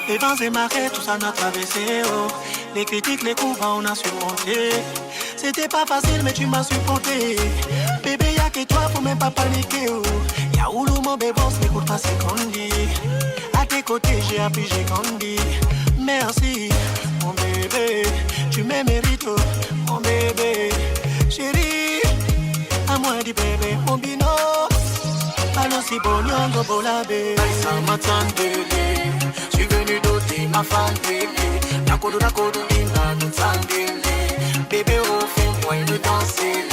Les vents et marées, tout ça n'a traversé, oh. Les critiques, les coups, on a surmonté. C'était pas facile, mais tu m'as supporté. Bébé, y'a que toi, faut même pas paniquer, oh. Y'a où mon bébé, n'écoute pas ce qu'on dit. À tes côtés, j'ai appris, j'ai grandi. Merci, mon bébé. Tu me mérites, oh, mon bébé. Chérie, à moi dit bébé, mon bino. Allons si bon, yongo, bolabé. Ça m'attendait. Je suis venu doter ma femme, bébé. Nakodo, inga, n'tsandele. Bébé, au fin, moi, nous danser.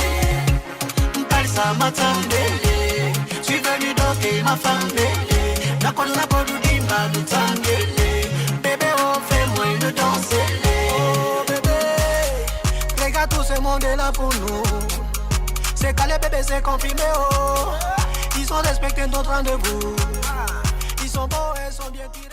M'palsa m'attendele. Je suis venu doter ma femme, bébé. Nakodo, inga, n'tsandele. Bébé, au fin, moi, nous danser. Oh, bébé. Regarde tout ce monde est là pour nous. C'est qu'à les bébés, c'est confirmé, oh. Ils sont respectés notre rendez-vous. Ils sont beaux et sont bien tirés.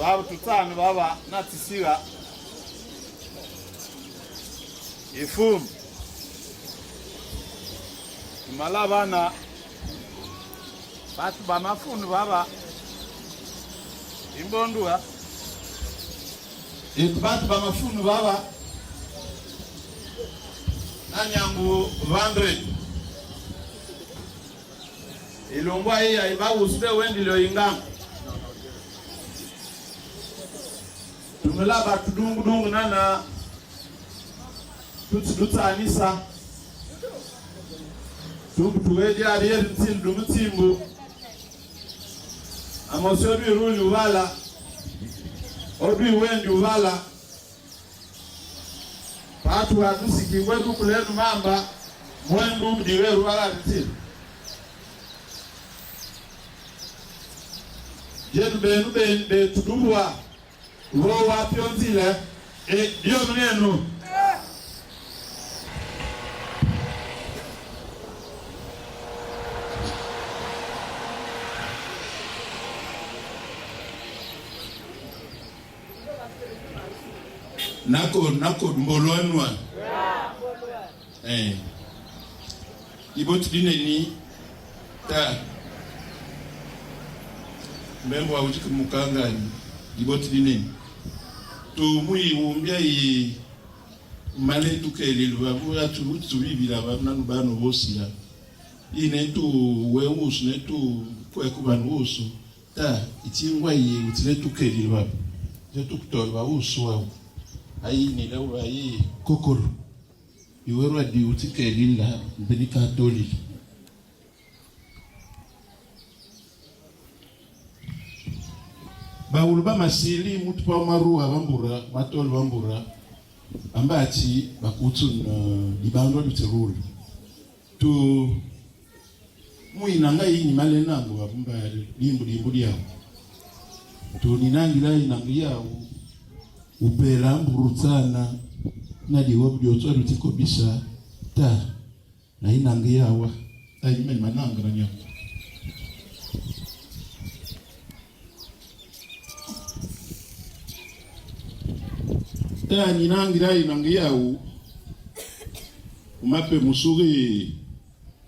baba tutano baba natisira ifum malabana batu bamafunu baba imbondua batu bamafunu baba nanyangu 100 ilongwa hii aiba usbe wendi lo ingam tumelaba tudungu nana tutsa anisa tuweje ariye ntindu mutimbu amosyo biruli ubala obi wendi ubala patu watusiki wetu kulenu mamba mwendu mdiweru wala ntindu jetu benu be tudubwa wo wapyonzile dio mnenu nako mbolwanwa iboti dineni ta mbembo wa ujiki mukangani iboti dineni to mui umbia yi male tukelelu abu atu bibila bananu bano bosila ine tu weusu ne tu kwekubanu usu ta itingwa yi utile tukelelu abu je tukutolwa usu wa ayi ni lewa ayi kokoro iwerwa di utikelila mbeni katoli bauluba masili mutu pa maruwa bambura matol bambura ambati bakutsu libando luterulu tu muinanga yini malenango babumba limbu lyawo tu ninangira inangi yawo upela mburutsana nadi wobyo lutiko bisa ta na inangi yawa ayime mananga nyako ta ninangira inangi yawo umape musuri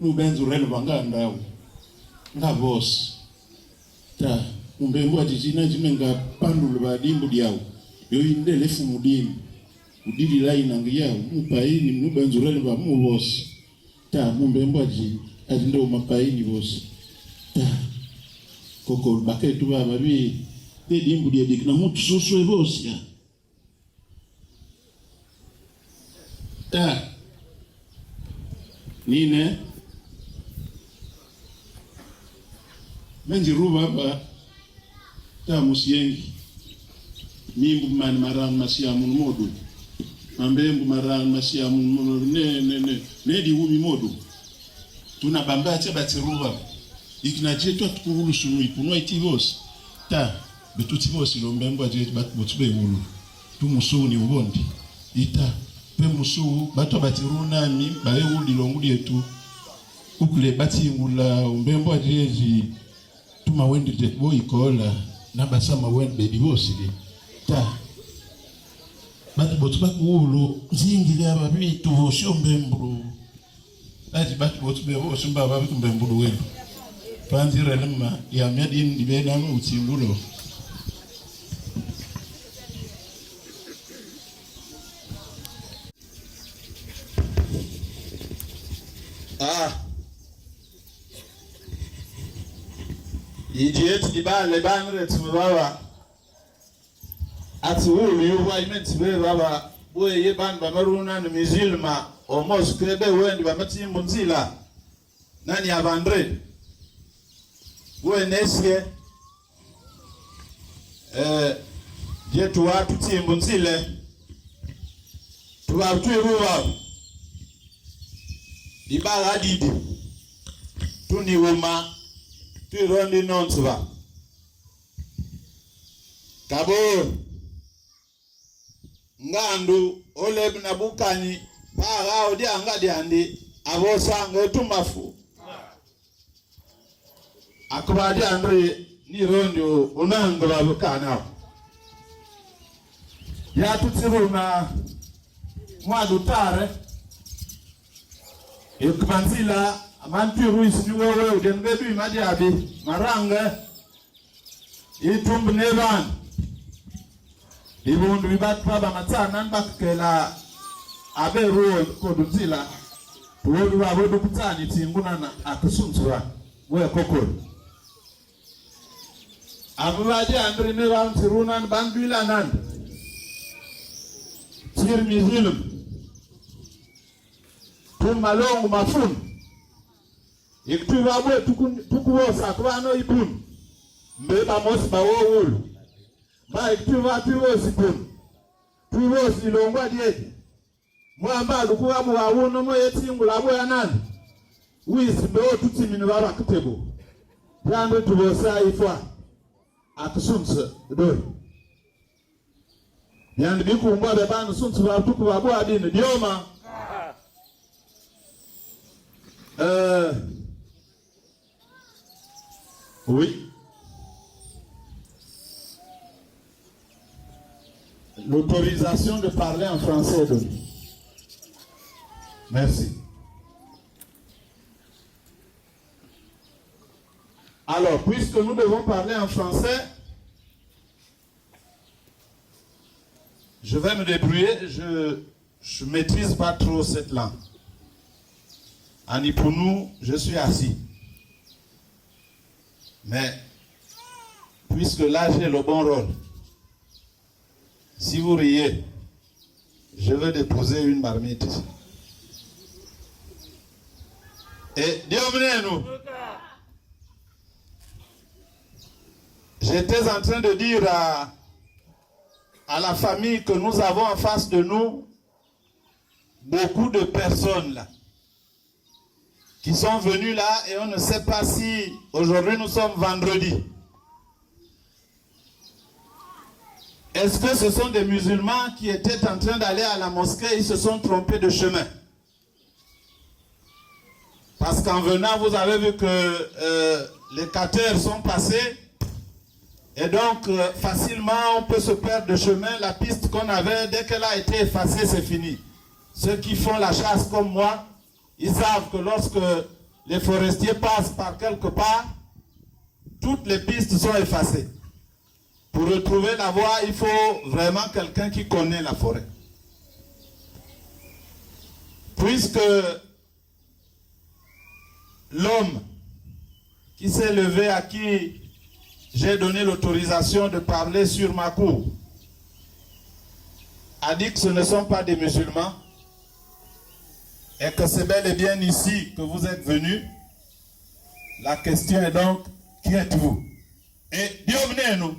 nubenzu reno bangandawo nga boss ta umbembo atijina jimenga pandulu badimbu diawo yo indele fumudini udili line ngiyawo mupaini nubenzu reno ba mu boss ta umbembo atindo mapaini boss ta koko baketu baba bi dimbu dia dikna mutu soso boss ya ta nine menjiru baba ta musiengi mimbu mani maran masiamu modu mambembu maran masiamu ne di wumi modu tuna bamba acha batiruba ikinaje to tukuru sunu ipuno itivos ta betuti bosi lo mbembu aje batube wulu tumusuni ubondi ita pe musu bato batiruna mi bawe wuli longudi etu ukule bati ngula umbembo ajeji tuma wendi de boy kola na basama wendi baby bosi ta bato botuba kuulu zingi ya babi tu sho mbembru ati bato botuba bosi mbaba babi mbembru wendi panzira lema ya medin dibena mu utingulo Idiot di ba le ba nre ti baba ati wo ri wa imenti be baba bo ye ban ba maruna no mizilma o mos krebe wendi ba mati munzila nani abandre wo nesie je tu watu ti munzile tu watu ruwa di ba radidi tu ni woma Pirondi nonsuba kabo ngandu oleb na bukani para odi angadi andi abosa ngetumafu akubadi andre ni rondio unangula bukana ya tutsiruna mwadutare ikumanzila amantiru isiwewe udengedu imadiabi marange itumbu neban ibundu bibatwa matsana mbakela aberu kodutila tuwedu babodu kutsani tingunana akusunzura we kokoro abubaje andre ne ram tirunan bandila nan tir mizilum tum malongu mafun iktuwa bwe tukuwosa kubano ibun mbeba mosi bawowulu ba iktuwa tuwosi bun tuwosi longwa diete mwamba lukuwa muwawuno mo yetingula bwe anani wisi bewo tutimini baba kitebo yando tuwosa ifwa akusunse doi yandi bikumbwa bebanu sunsu batuku babu adini dioma oui. L'autorisation de parler en français est donnée. Merci. Alors, puisque nous devons parler en français, je vais me débrouiller. Je ne maîtrise pas trop cette langue. En Ipounou, je suis assis. Mais, puisque là j'ai le bon rôle, si vous riez, je vais déposer une marmite ici. Et Dieu, j'étais en train de dire à la famille que nous avons en face de nous beaucoup de personnes là qui sont venus là et on ne sait pas si aujourd'hui nous sommes vendredi. Est-ce que ce sont des musulmans qui étaient en train d'aller à la mosquée et ils se sont trompés de chemin? Parce qu'en venant, vous avez vu que les capteurs sont passés et donc facilement on peut se perdre de chemin. La piste qu'on avait, dès qu'elle a été effacée, c'est fini. Ceux qui font la chasse comme moi, ils savent que lorsque les forestiers passent par quelque part, toutes les pistes sont effacées. Pour retrouver la voie, il faut vraiment quelqu'un qui connaît la forêt. Puisque l'homme qui s'est levé, à qui j'ai donné l'autorisation de parler sur ma cour, a dit que ce ne sont pas des musulmans, et que c'est bel et bien ici que vous êtes venus. La question est donc, qui êtes-vous? Et Dieu nous.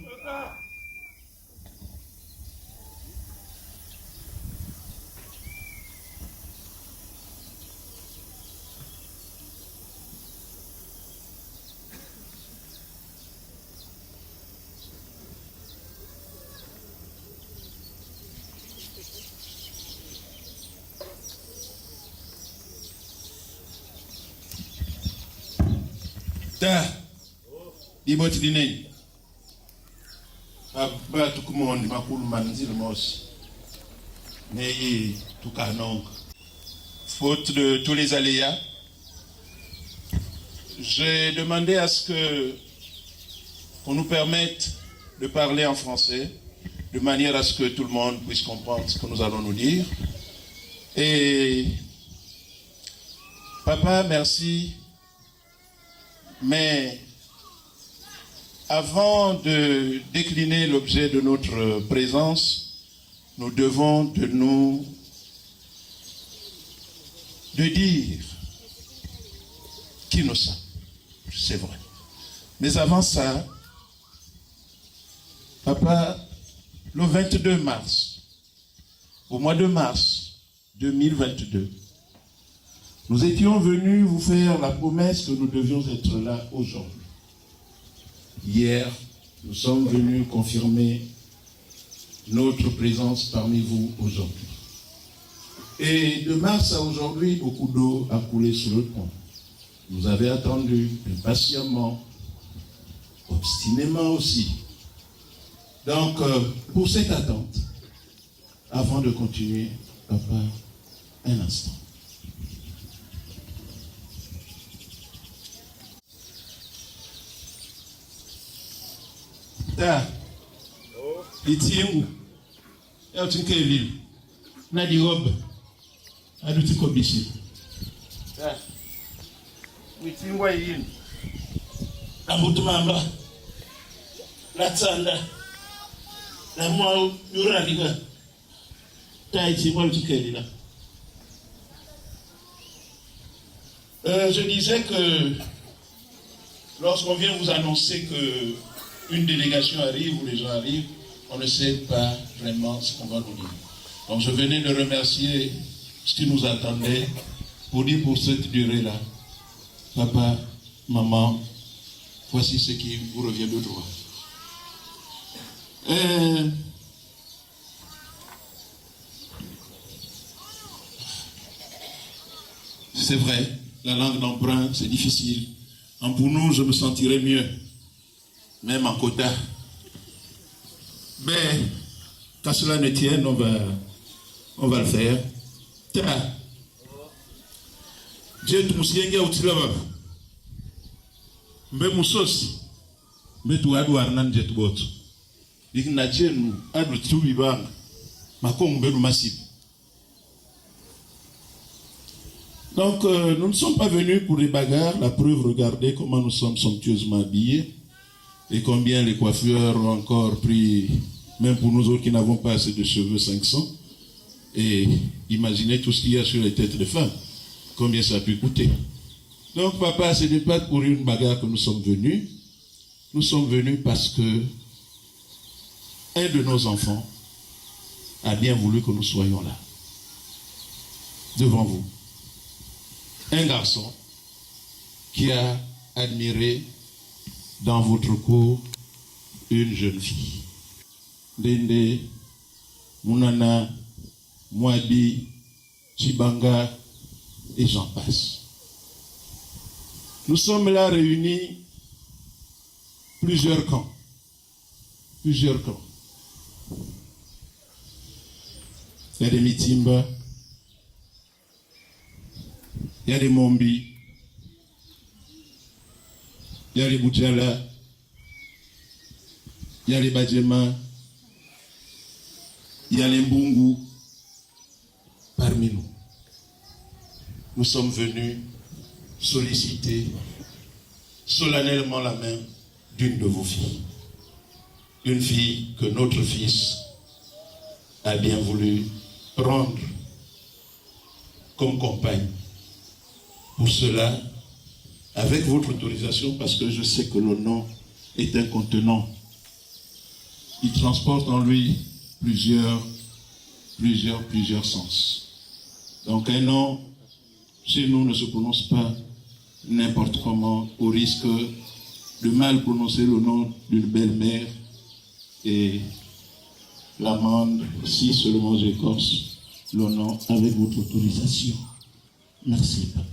Iboti dinei ba tukumondi makulu manzil mosi neyi tukanonga. Faute de tous les aléas, j'ai demandé à ce que qu'on nous permette de parler en français de manière à ce que tout le monde puisse comprendre ce que nous allons nous dire. Et papa, merci. Mais avant de décliner l'objet de notre présence, nous devons de dire qui nous sommes. C'est vrai. Mais avant ça, papa, le 22 mars, au mois de mars 2022, nous étions venus vous faire la promesse que nous devions être là aujourd'hui. Hier, nous sommes venus confirmer notre présence parmi vous aujourd'hui. Et de mars à aujourd'hui, beaucoup d'eau a coulé sous le pont. Vous avez attendu impatiemment, obstinément aussi. Donc, pour cette attente, Avant de continuer, papa, un instant. Ta, itiengu, ya utinke lili, na di robe, aduti kobishi. Ta, itiengu yini, na mutumamba, la tsanda, la mwa yuralika, ta itiengu utinke lila. Je disais que lorsqu'on vient vous annoncer que une délégation arrive ou les gens arrivent, on ne sait pas vraiment ce qu'on va nous dire. Donc je venais de remercier ce qui nous attendait pour dire pour cette durée-là, papa, maman, voici ce qui vous revient de droit. C'est vrai, la langue d'emprunt, c'est difficile. Pour nous, je me sentirais mieux. Même en quota. Mais, quand cela ne tienne, on va le faire. Ta. Dieu te moussienga ou tilaba. Mbe moussos. Mbe tu adu arnan jet bot. Dik na jenu adu tubi bang. Makong mbe masib. Donc, nous ne sommes pas venus pour des bagarres. La preuve, regardez comment nous sommes somptueusement habillés. Et combien les coiffeurs ont encore pris, même pour nous autres qui n'avons pas assez de cheveux, 500. Et imaginez tout ce qu'il y a sur les têtes des femmes. Combien ça a pu coûter. Donc, papa, ce n'est pas pour une bagarre que nous sommes venus. Nous sommes venus parce que un de nos enfants a bien voulu que nous soyons là. Devant vous. Un garçon qui a admiré dans votre cour une jeune fille. Dende, Mounana, Mouabi, Chibanga, et j'en passe. Nous sommes là réunis, plusieurs camps. Plusieurs camps. Il y a des Mitimba, il y a des Mombi, il y a les Boudjala, il y a les Badjema, il y a les Mbungu, parmi nous. Nous sommes venus solliciter solennellement la main d'une de vos filles. Une fille que notre fils a bien voulu prendre comme compagne. Pour cela, avec votre autorisation, parce que je sais que le nom est un contenant, il transporte en lui plusieurs sens. Donc un nom, chez nous, ne se prononce pas n'importe comment, au risque de mal prononcer le nom d'une belle-mère et l'amende, si seulement j'écorce le nom avec votre autorisation. Merci, papa.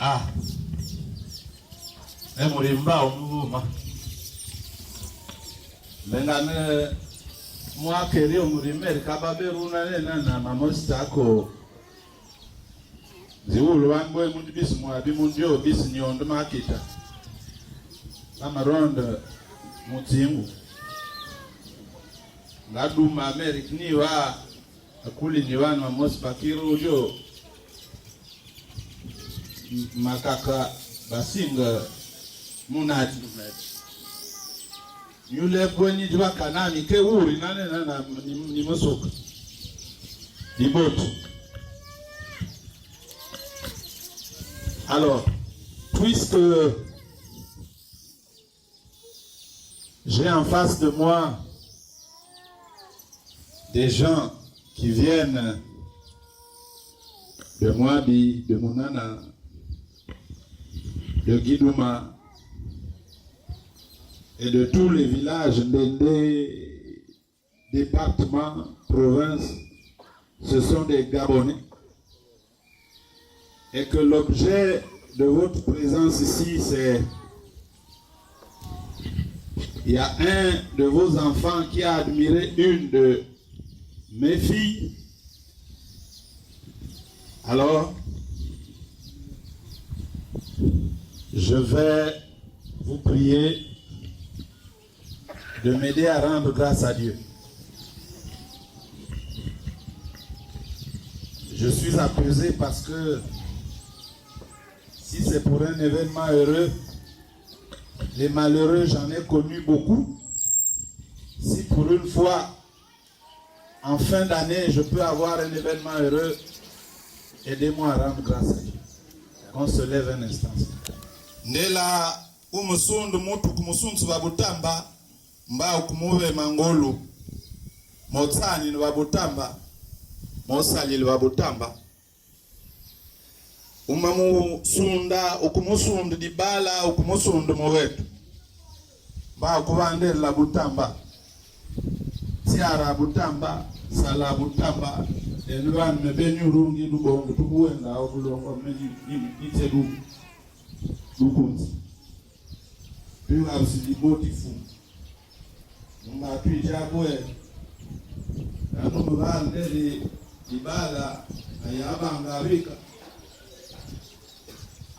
Ah, Murimba Omuma. Mengane moi keri Murimel Kababeruna na mamostako. Ziulu wangu mundibisi mwabi mundio bisi nyondo makita. Amaronda mutingu. Ngaduma Amerika niwa akuli niwa mamospakiro jo. Makaka basinga munati yule kwenye jwa kanani ke uri nane ni mosoka diboto. Alors puisque j'ai en face de moi des gens qui viennent de Mouabi, de Mounana, de Guidouma et de tous les villages des départements, provinces, ce sont des Gabonais. Et que l'objet de votre présence ici, c'est... Il y a un de vos enfants qui a admiré une de mes filles. Alors, je vais vous prier de m'aider à rendre grâce à Dieu. Je suis apaisé parce que si c'est pour un événement heureux, les malheureux, j'en ai connu beaucoup. Si pour une fois, en fin d'année, je peux avoir un événement heureux, aidez-moi à rendre grâce à Dieu. Qu'on se lève un instant. Ndela umusundu mutu kumusundu babutamba mba ukumuve mangolu motsani babutamba mosali babutamba umamusunda ukumusunda dibala ukumusunda mowetu ba kubandela butamba siara butamba sala butamba elwan mebenyurungi lubongo tubuenda obulongo meji itedu dukunzi piwa usiliboti fu mba tujabwe anu mbandeli dibala ayabanga rika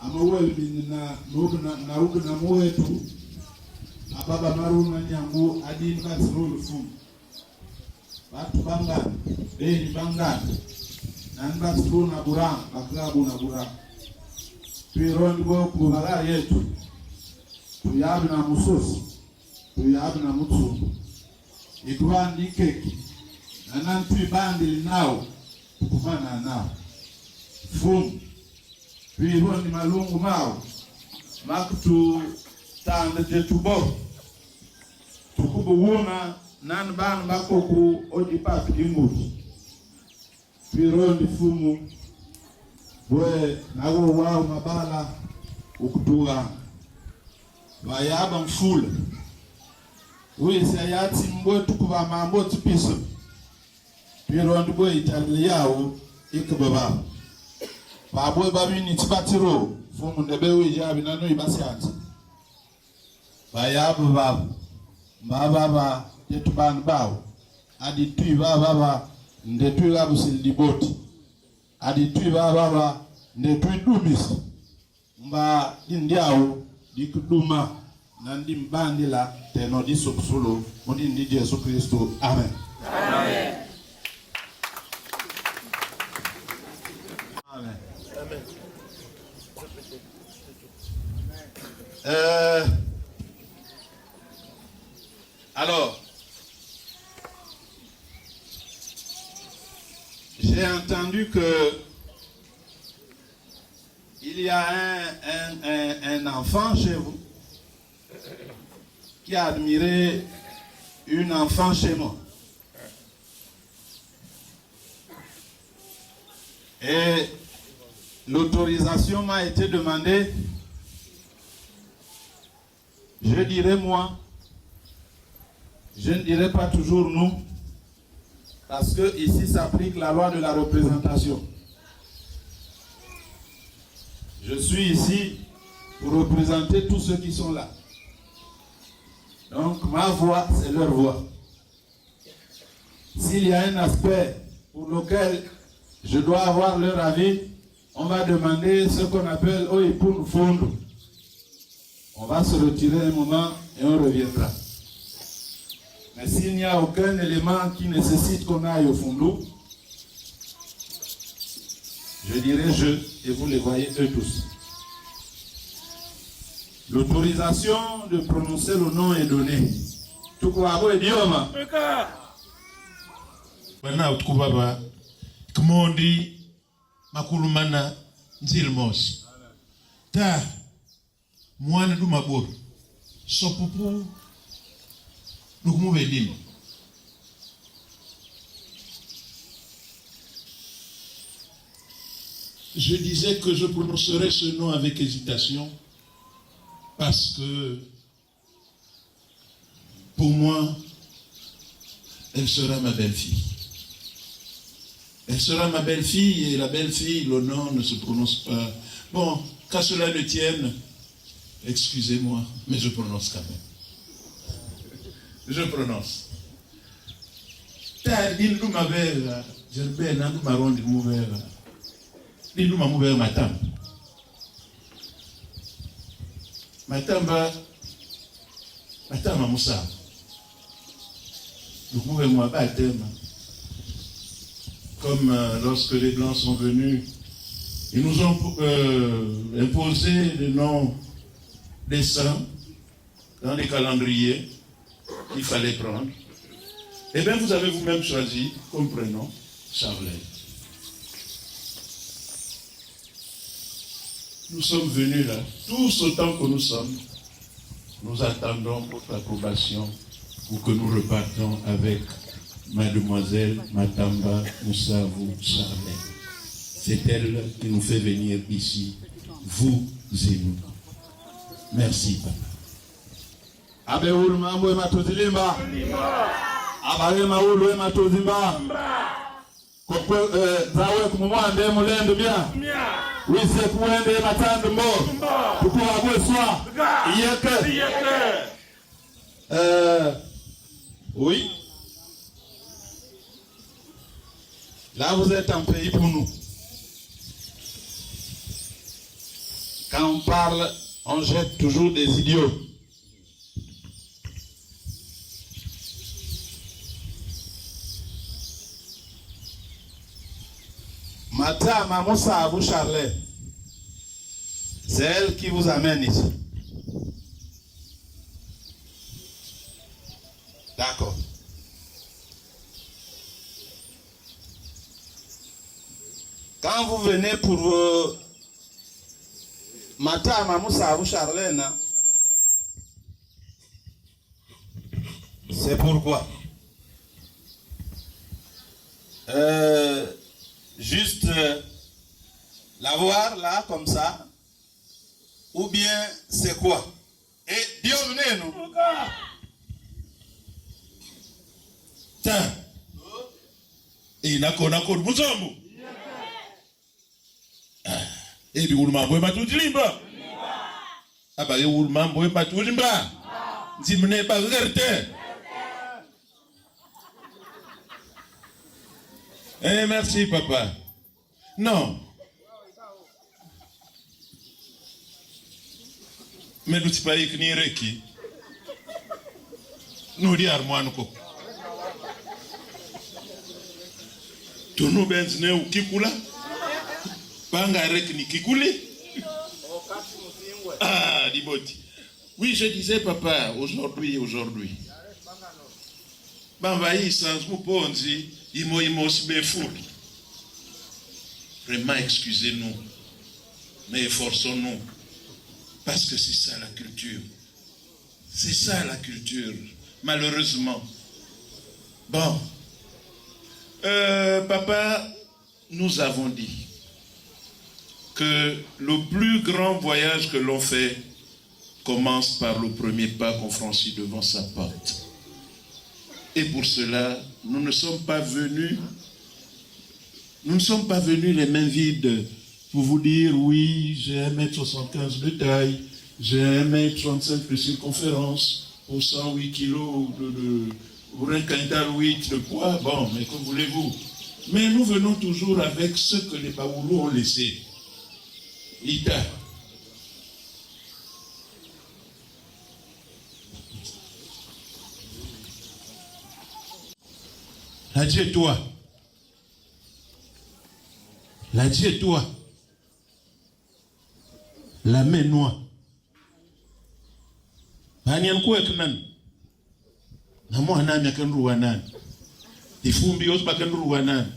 amawelbi na rugu na mwetu ababa maruna nyangu adini katsirulu fumu batu bangani beni bangani nani katsirulu na buranga baklabu na buranga tuirondi boku halari yetu tuyabi na musosi tuyabi na mutsumu ituandi keki na nantu ibandili nao tukumana nao fumu tuirondi malungu mao makutu tanda jetubo tukubu wuna nani banu bakoku ojipatu inguti tuirondi fumu bwe nawo wao mabala ukutuga bayaba mfula wese ayati mbwe tukuba mambo tipiso tuirondi bwe itali yawo ikubaba babwe babini tibatiro fumu ndebewe jabi nanu ibasianti bayabu babu baba yetuban bawo adi tui baba ndetui labu siliboti adi tui baba ndetui dumisi mba indiawo dikuduma nandi mbandila teno disopsulo mudi ndi Yesu Kristo amen. Amen. Amen. Alors, j'ai entendu que il y a un enfant chez vous qui a admiré une enfant chez moi. Et l'autorisation m'a été demandée. Je dirais moi, je ne dirais pas toujours nous, parce que ici s'applique la loi de la représentation. Je suis ici pour représenter tous ceux qui sont là. Donc ma voix, c'est leur voix. S'il y a un aspect pour lequel je dois avoir leur avis, on va demander ce qu'on appelle Oipun Fondo. On va se retirer un moment et on reviendra. Mais s'il n'y a aucun élément qui nécessite qu'on aille au fond, je dirais je, et vous les voyez eux tous. L'autorisation de prononcer le nom est donnée. Tout quoi, vous idioma. Bana utkubaba kmondi makulumana nzilmos. Ta mwana dumabor. Sopupu nukumubedini. Je disais que je prononcerai ce nom avec hésitation parce que pour moi, elle sera ma belle-fille. Elle sera ma belle-fille et la belle-fille, le nom ne se prononce pas. Bon, qu'à cela ne tienne, excusez-moi, mais je prononce quand même. Je prononce. Ta din duma bela, jerbe na duma rondi muvela. Din duma muvela matamba. Matamba Moussa. Donc muvela batema. Comme lorsque les Blancs sont venus, ils nous ont imposé le nom des saints dans les calendriers qu'il fallait prendre. Eh bien, vous avez vous-même choisi comme prénom Charlet. Nous sommes venus là, tous autant que nous sommes. Nous attendons votre approbation pour que nous repartons avec Mademoiselle Matamba Moussavou Charlet. C'est elle qui nous fait venir ici, vous et nous. Merci, papa. Abeulu mambo ematozilimba. Abaye maulu ematozimba. Kokwe zawe kumwande mulendo bya. Wise kuende matando mbo. Tukua bweswa. Iyeke. Oui. Là vous êtes un pays pour nous. Quand on parle, on jette toujours des idiots. Matama Moussavou Charlet, c'est elle qui vous amène ici. D'accord. Quand vous venez pour Matama Moussavou Charlet, c'est pourquoi juste la voir là comme ça, ou bien c'est quoi? Et Dieu nous. Tiens. Et nakona muzombo. Et puis vous m'envoyez ma toute limba. Ah bah vous m'envoyez ma toute limba. Si vous n'êtes pas regardé. Eh merci papa. Non. Mais nous pas écrire qui. Nous dit armoine ko. Tout nous benzne ou kikula. Banga rek ni kikuli. Ah, Diboti. Oui, je disais papa, aujourd'hui. Bambaï sans vous ponzi. Vraiment, excusez-nous, mais efforçons-nous, parce que c'est ça la culture. C'est ça la culture, malheureusement. Bon, papa, nous avons dit que le plus grand voyage que l'on fait commence par le premier pas qu'on franchit devant sa porte. Et pour cela, nous ne sommes pas venus les mains vides pour vous dire oui, j'ai 1m75 de taille, j'ai 1m35 de circonférence, pour 108 kilos pour un quintal 8 de poids, bon, mais comme voulez-vous. Mais nous venons toujours avec ce que les Baoulous ont laissé. Ita. La Dieu est toi. La Dieu est toi. La main noire. Hanyam kueknan. Na mwana myakanru wanan. Ifumbi os bakanru wanan.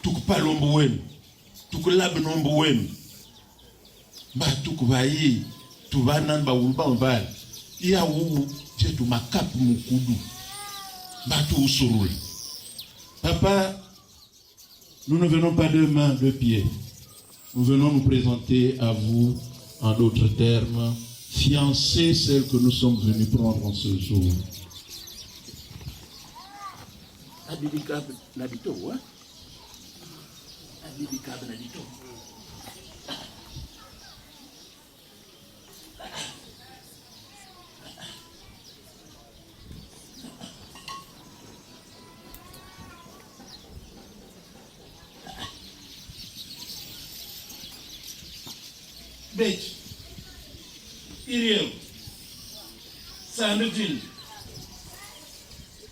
Tukupalombo wenu. Tukulab nombo wenu. Ba tukubayi. Tubanan ba ulba mbal. Iya wu jetu makap mukudu. Ba tu usurul. Papa, nous ne venons pas de main, de pied. Nous venons nous présenter à vous, en d'autres termes, fiancée, celle que nous sommes venus prendre en ce jour. Bech, Iriel, Sanudine,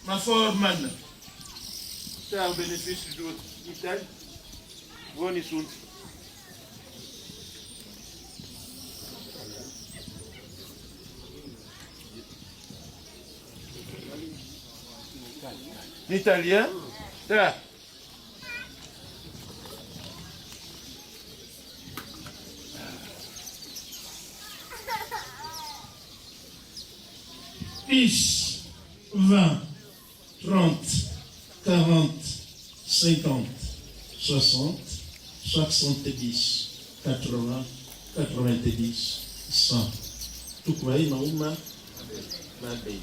ma forman, c'est un bénéfice de l'Italie, Voni Sunt. L'italien, là. Dix, 20, 30, 40, 50, 60, 70, 80, 90, 100. Tout quoi, il m'a ouvert ma bête.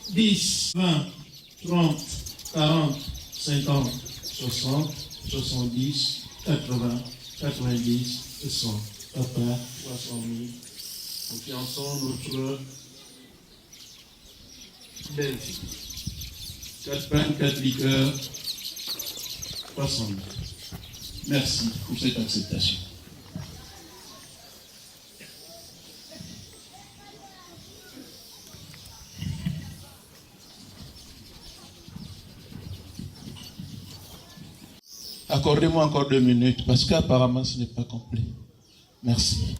10, 20, 30, 40, 50, 60, 70, 80, 90, 100. Papa, 300 000. Confiançons notre Belgique. 4 pains, 4 liqueurs, 300 000. Merci pour cette acceptation. Accordez-moi encore 2 minutes, parce qu'apparemment ce n'est pas complet. Merci.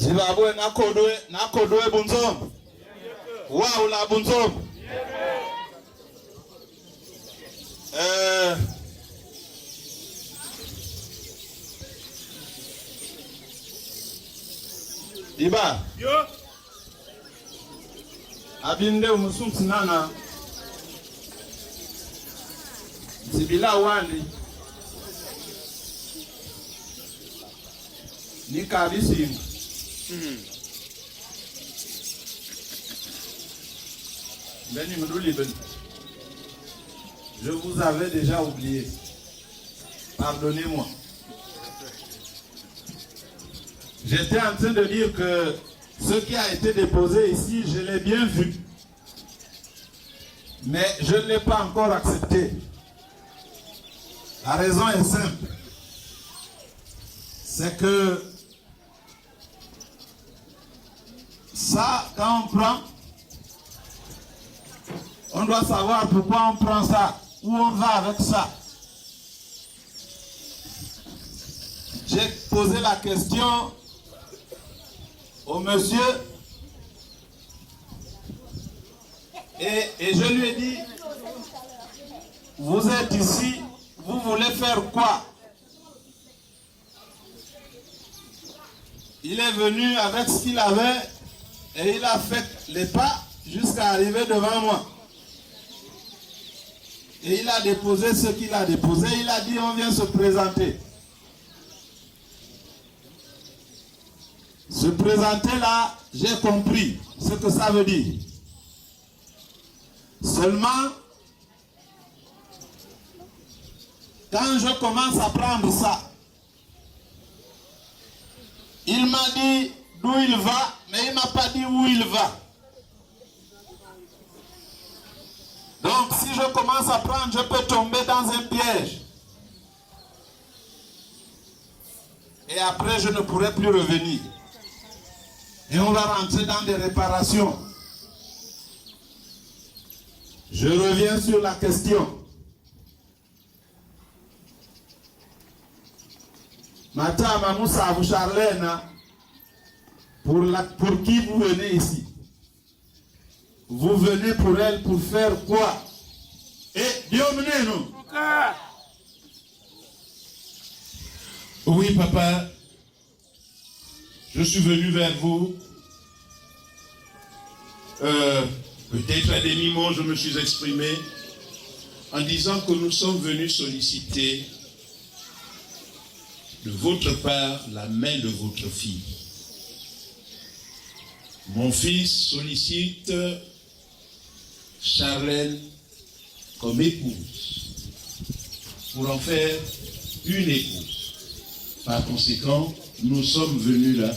Zimbabwe nakodwe bunzombe. Wow la bunzombe. Iba. Yo. Abinde umusumtsinana. Zibila wandi. Nikabisi. Je vous avais déjà oublié. Pardonnez-moi. J'étais en train de dire que ce qui a été déposé ici, je l'ai bien vu. Mais je ne l'ai pas encore accepté. La raison est simple. C'est que ça, quand on prend, on doit savoir pourquoi on prend ça, où on va avec ça. J'ai posé la question au monsieur et je lui ai dit, vous êtes ici, vous voulez faire quoi? Il est venu avec ce qu'il avait et il a fait les pas jusqu'à arriver devant moi. Et il a déposé ce qu'il a déposé. Il a dit, on vient se présenter. Se présenter là, j'ai compris ce que ça veut dire. Seulement, quand je commence à prendre ça, il m'a dit d'où il va, mais il ne m'a pas dit où il va. Donc si je commence à prendre, je peux tomber dans un piège. Et après, je ne pourrai plus revenir. Et on va rentrer dans des réparations. Je reviens sur la question. Madame Moussa Charlène, pour qui vous venez ici? Vous venez pour elle pour faire quoi? Et Dieu nous. Oui, papa, je suis venu vers vous. Peut-être à demi-mot, je me suis exprimé en disant que nous sommes venus solliciter de votre part la main de votre fille. Mon fils sollicite Charlène comme épouse pour en faire une épouse. Par conséquent, nous sommes venus là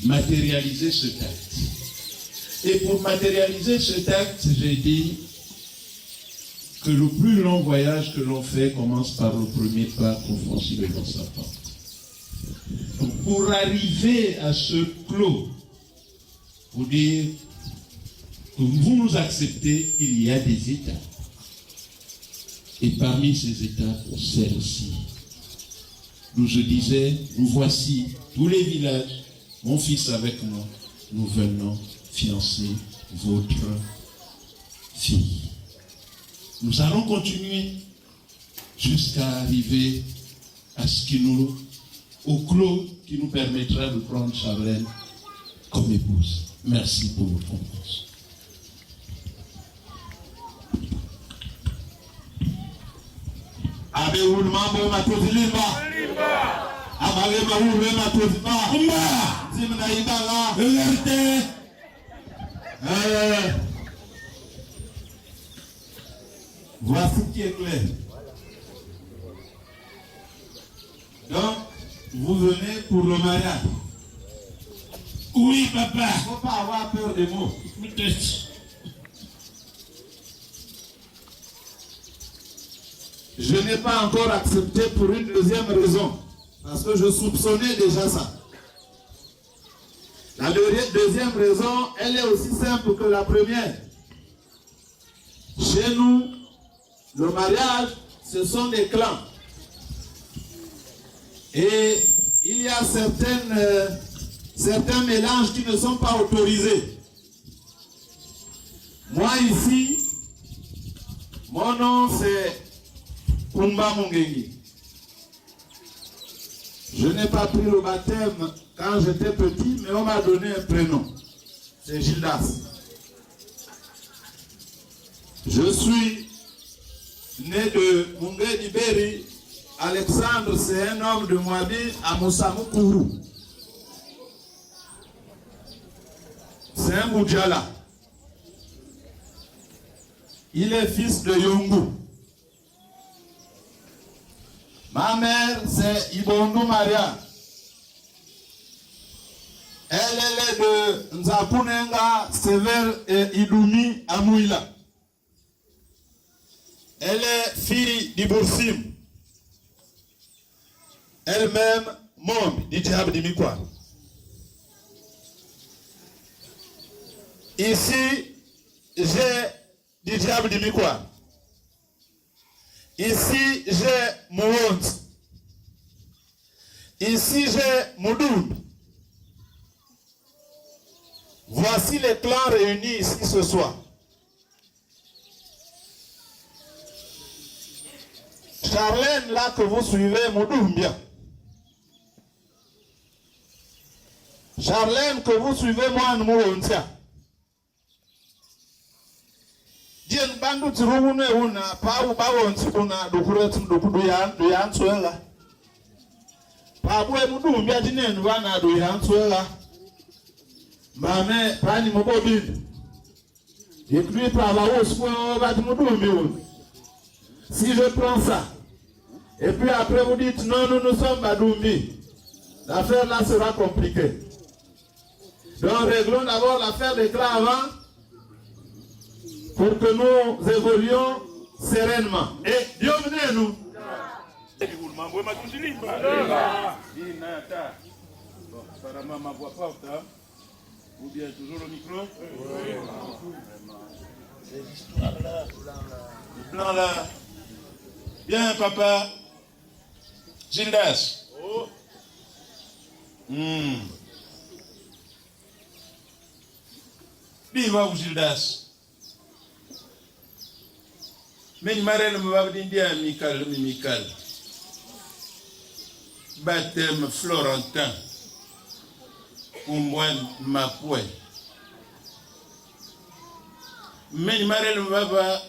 matérialiser cet acte. Et pour matérialiser cet acte, j'ai dit que le plus long voyage que l'on fait commence par le premier pas qu'on franchit devant sa porte. Donc pour arriver à ce clos, pour dire que vous nous acceptez, il y a des étapes. Et parmi ces étapes, celle-ci. Nous je disais, nous voici tous les villages, mon fils avec moi, nous venons fiancer votre fille. Nous allons continuer jusqu'à arriver à ce qui nous, au clos qui nous permettra de prendre Charlène comme épouse. Merci pour votre confiance. Abe ulmambo matoziliba. Abale mahuru matozima. Kumba. Zimna ibala. Elerte. Voici qui est clair. Donc, vous venez pour le mariage. Oui, papa. Il ne faut pas avoir peur des mots. Je n'ai pas encore accepté pour une deuxième raison. Parce que je soupçonnais déjà ça. La deuxième raison, elle est aussi simple que la première. Chez nous, le mariage, ce sont des clans. Et il y a certains mélanges qui ne sont pas autorisés. Moi ici, mon nom c'est Kumba Mungengi. Je n'ai pas pris le baptême quand j'étais petit, mais on m'a donné un prénom. C'est Gildas. Je suis né de Mungé Diberi. Alexandre, c'est un homme de Moabi à Moussamoukuru. C'est un Boudjala. Il est fils de Yongu. Ma mère, c'est Ibondo Maria. Elle est de Nzapunenga, Sever et Idumi Amouila. Elle est fille d'Iboursim. Elle-même, Mombi, d'Idjab Dimikwa. Ici, j'ai Didjab Dimikwa. Ici, j'ai Mouont. Ici, j'ai Moudoud. Voici les clans réunis ici ce soir. Charlène, là que vous suivez, Moudoud bien. Charlène, que vous suivez, moi, Mouontia. Dien bandu tirumune una pa u bawo ntikuna dokuretum dokudu ya ntwela. Pa bo emudu mbia dine nwa na do ya ntwela. Mame pani mobobin. Yekui pa ba wo spo ba mudu mbi. Si je prends ça et puis après vous dites non, nous sommes Badoumbi, l'affaire là sera compliquée. Donc réglons d'abord l'affaire des clans avant pour que nous évoluions sereinement. Et Dieu venez nous. Apparemment, ma voix porte, hein? Ou bien toujours le micro? Oui. Ces histoires-là, le plan là. Bien, papa. Gildas. Oh. Dis-moi, Gildas. Mais il m'a dit, Michael. baptême florentin pour moi ma poêle. Mais marel baba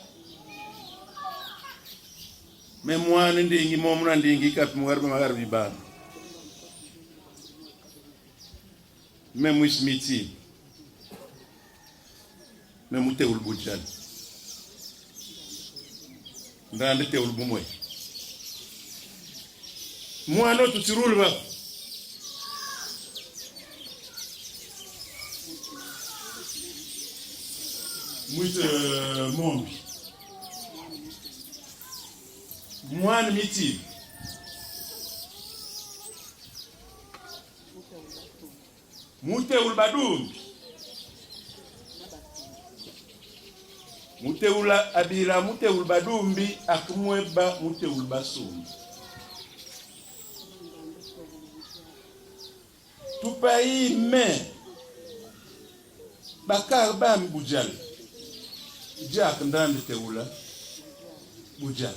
mais moi ndingi mom ndingi kat mu garba magar bi ba mais mu smiti mais mu teul bujal ndande teul bu moy moi no tu tirul ba muito mombi mwana miti muteul badumbi muteula abira muteul badumbi akumweba muteul basumbi tupai me bakar bam bujal jak ndande teula bujal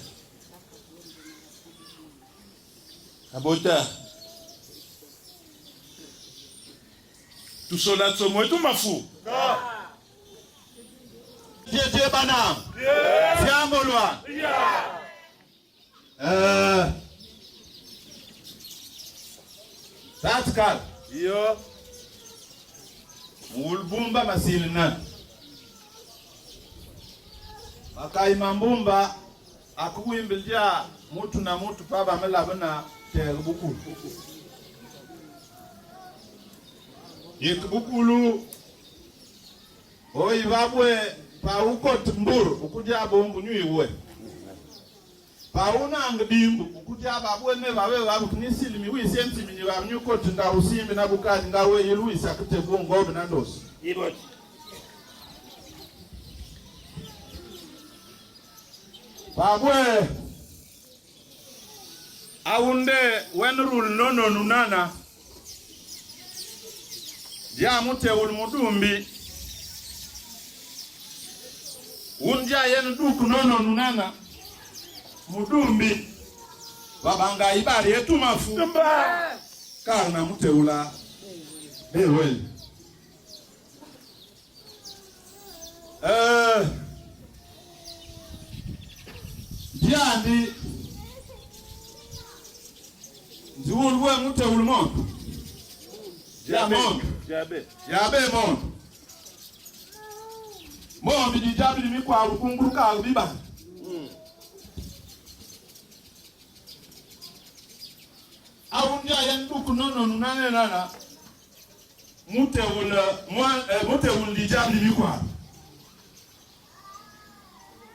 abota tu sola tsomo tu mafu Dieu banam Fiambolwa Tatkal yo mulbumba masilina akai mambumba akuwimbilja mutu na mutu paba melabana terbukulu yekbukulu oibabwe paukot mbur ukuja bombu nyuiwe pauna ngdimbu ukuja babwe me bawe babu knisili miwi senti minyi bamnyukot nda usimbi na bukadi ngawe yiluisa kute bongo binandos ibot babwe aunde wenrul nono nunana ya muteul mudumbi unja yen duk nono nunana mudumbi babanga ibari yetu mafu kana muteula bewel diandi ziulwe muteul mondo yabe mondo mombi dijabili mikwa rukunguruka biba awunja yanduku nono nunane nana muteul dijabili mikwa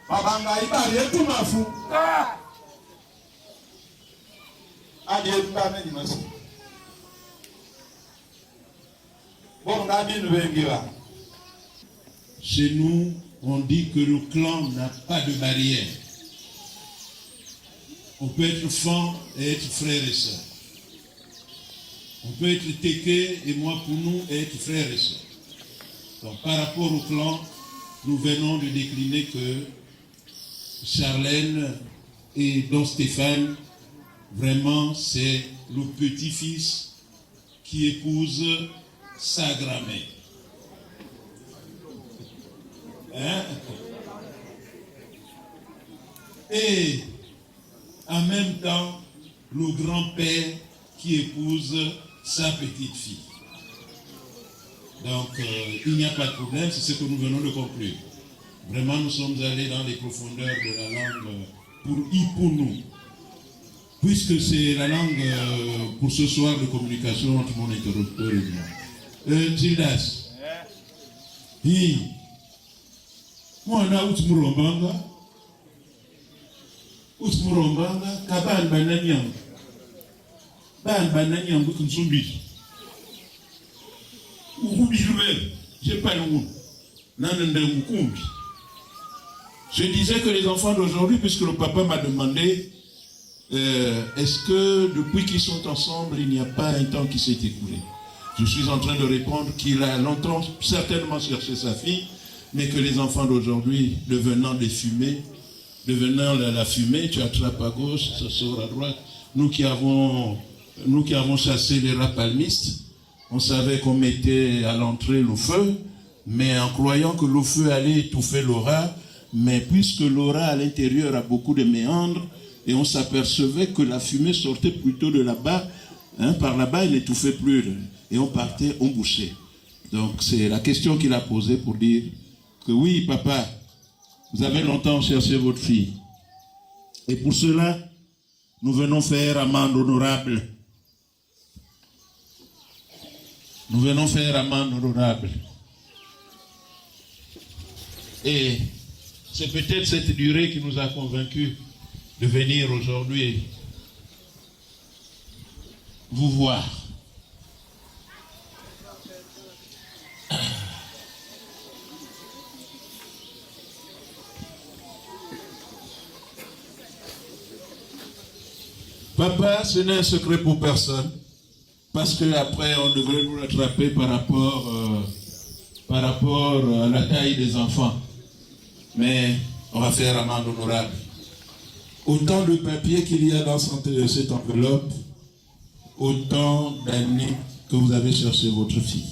babanga ibari yetu mafu adiye mbame ni masu Chez nous, on dit que le clan n'a pas de barrière. On peut être fan et être frère et soeur. On peut être Téké et moi pour nous être frère et soeur. Donc par rapport au clan, nous venons de décliner que Charlène et Don Stéphane, vraiment c'est le petit-fils qui épouse sa grand-mère. Hein? Et en même temps, le grand-père qui épouse sa petite fille. Donc, il n'y a pas de problème, c'est ce que nous venons de conclure. Vraiment, nous sommes allés dans les profondeurs de la langue pour nous. Puisque c'est la langue pour ce soir de communication entre mon interlocuteur et moi. Gildas. Moi, on a Utmurombanga, Kaban Bananyang, Ban Bananyang, Bukunsumbi. Urubilwe, j'ai pas le mot. Nanandamoukoumbi. Je disais que les enfants d'aujourd'hui, puisque le papa m'a demandé, est-ce que depuis qu'ils sont ensemble, il n'y a pas un temps qui s'est écoulé? Je suis en train de répondre qu'il a longtemps certainement cherché sa fille, mais que les enfants d'aujourd'hui, devenant des fumées, devenant la fumée, tu attrapes à gauche, ça sort à droite. Nous qui avons nous qui avons chassé les rats palmistes, on savait qu'on mettait à l'entrée le feu, mais en croyant que le feu allait étouffer le rat, mais puisque le rat à l'intérieur a beaucoup de méandres, et on s'apercevait que la fumée sortait plutôt de là-bas, par là-bas, il n'étouffait plus, et on partait, on bouchait. Donc c'est la question qu'il a posée pour dire que oui, papa, vous avez longtemps cherché votre fille. Et pour cela, nous venons faire amende honorable. Nous venons faire amende honorable. Et c'est peut-être cette durée qui nous a convaincus de venir aujourd'hui vous voir. Papa, ce n'est un secret pour personne, parce qu'après on devrait nous rattraper par rapport à la taille des enfants. Mais on va faire amende honorable. Autant de papier qu'il y a dans cette enveloppe, autant d'années que vous avez cherché votre fille.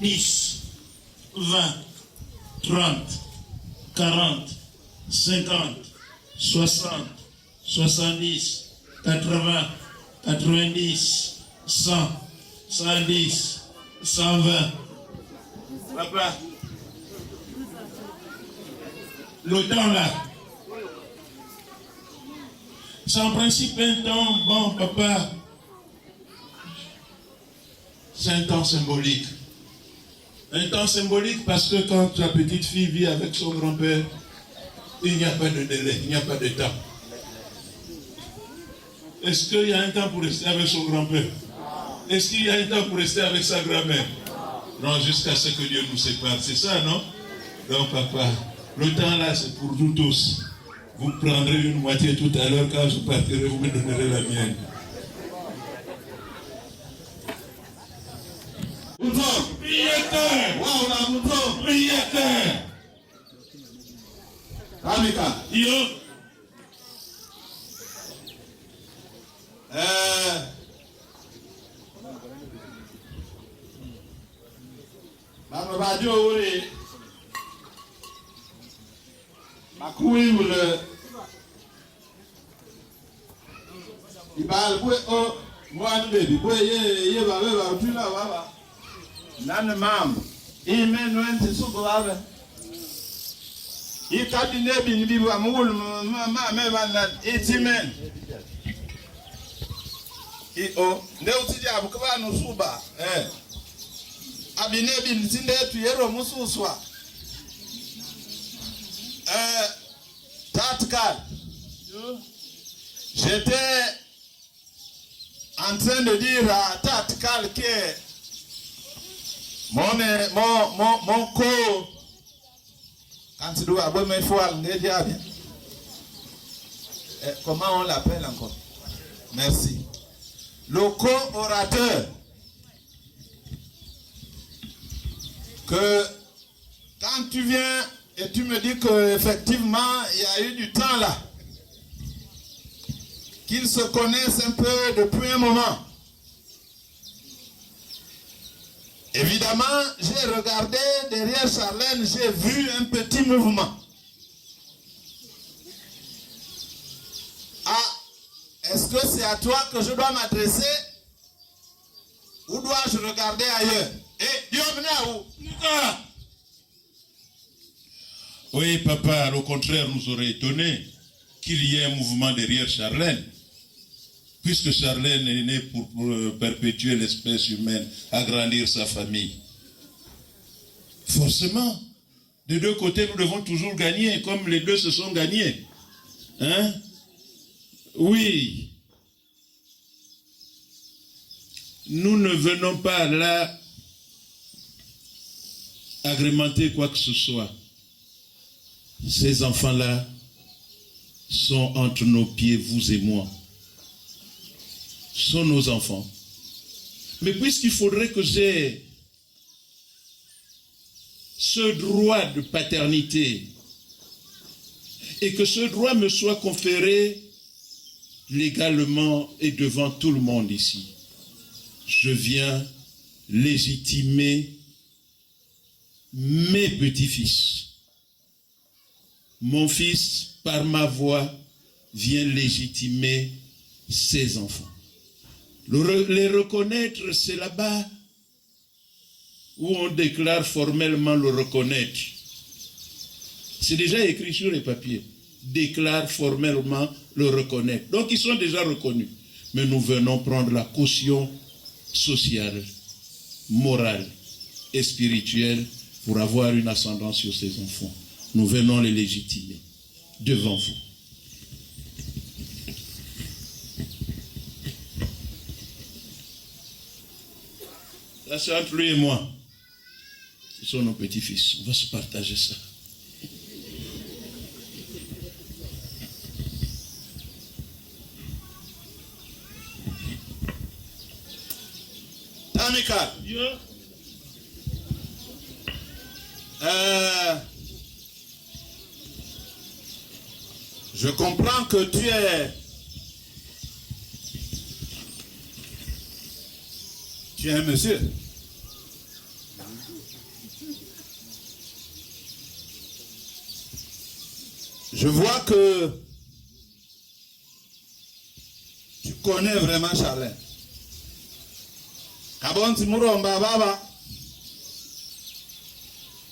« 10, 20, 30, 40, 50, 60, 70, 80, 90, 100, 110, 120. Papa, le temps là, c'est en principe un temps, bon papa, c'est un temps symbolique. Un temps symbolique parce que quand la petite fille vit avec son grand-père, il n'y a pas de délai, il n'y a pas de temps. Est-ce qu'il y a un temps pour rester avec son grand-père? Est-ce qu'il y a un temps pour rester avec sa grand-mère? Non, jusqu'à ce que Dieu nous sépare. C'est ça, non? Donc, papa, le temps là, c'est pour nous tous. Vous prendrez une moitié tout à l'heure. Quand je partirai, vous me donnerez la mienne. Amika. Yo. Mama badio wuri. Makui wule. Ibal bwe o mwan baby bwe ye ba tula baba. Nane mam. Ime nwenti suko baba. I cabinet bin bi wa mul ma me ban etimen. I o nde utiji abukaba no suba abine bin tinde tuyero mususwa tatkal. J'étais en train de dire à Tatkal que mon co quand tu dois avoir mes fois comment on l'appelle encore? Merci. Le co-orateur que quand tu viens et tu me dis qu'effectivement il y a eu du temps là, qu'ils se connaissent un peu depuis un moment. Évidemment, j'ai regardé derrière Charlène, j'ai vu un petit mouvement. Ah, est-ce que c'est à toi que je dois m'adresser ou dois-je regarder ailleurs? Et Dieu venez où? Oui, papa, au contraire, nous aurait étonné qu'il y ait un mouvement derrière Charlène. Puisque Charlène est née pour perpétuer l'espèce humaine, agrandir sa famille. Forcément, des deux côtés, nous devons toujours gagner, comme les deux se sont gagnés. Hein? Oui. Nous ne venons pas là agrémenter quoi que ce soit. Ces enfants-là sont entre nos pieds, vous et moi. Sont nos enfants. Mais puisqu'il faudrait que j'ai ce droit de paternité et que ce droit me soit conféré légalement et devant tout le monde ici. Je viens légitimer mes petits-fils. Mon fils, par ma voix, vient légitimer ses enfants. Les reconnaître, c'est là-bas où on déclare formellement le reconnaître. C'est déjà écrit sur les papiers. Déclare formellement le reconnaître. Donc ils sont déjà reconnus. Mais nous venons prendre la caution sociale, morale et spirituelle pour avoir une ascendance sur ces enfants. Nous venons les légitimer devant vous. Là, c'est entre lui et moi. Ce sont nos petits-fils. On va se partager ça. Amical. Je comprends que tu es un monsieur. Je vois que tu connais vraiment Charlène. Kabon Timuromba Baba,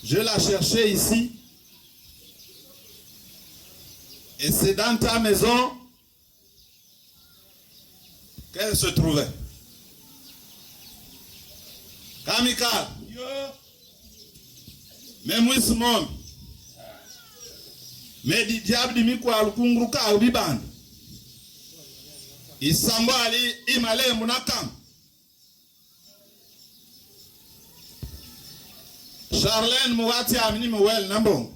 je la cherchais ici. Et c'est dans ta maison qu'elle se trouvait. Kamikal. Mais moi, ce monde. Mais du diable de Mikwa, le Kungruka, au Biban. Il s'en va aller, il m'a l'air mon accam. Charlène Mouati a mis Mouel Nambon.